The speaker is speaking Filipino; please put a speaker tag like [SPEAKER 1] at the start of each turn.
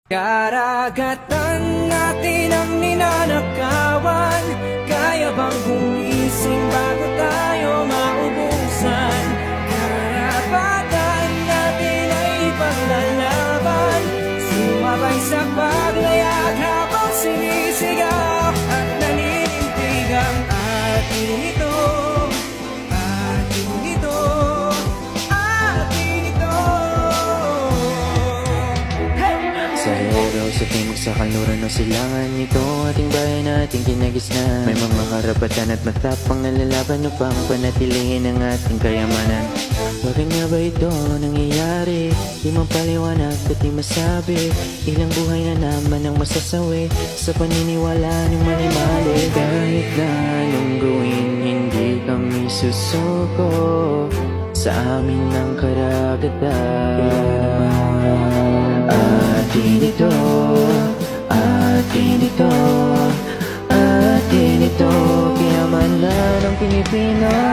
[SPEAKER 1] Karagatan natin ang ninanakawan. Kaya bang gumising bago tayo maubusan? Karapatan natin ay ipaglalaban. Sumabay sa paglayag habang sinisigaw at naninindig ang ating ito. Ating ito. Ating ito.
[SPEAKER 2] Sa araw, sa timog, sa kanluran o silangan, ito ating bayan na ating kinagisnan. May mga karapatan at matapang na lalaban upang panatilihin ang ating kayamanan. Bakit nga ba ito nangyayari? Di man paliwanag at di masabi. Ilang buhay na naman ang masasawi sa paniniwala ng mali-mali. Kahit na anong gawin, hindi kami susuko sa amin ng karagatan. Atin ito, atin ito, atin ito. Kayamanan ng Pilipinas.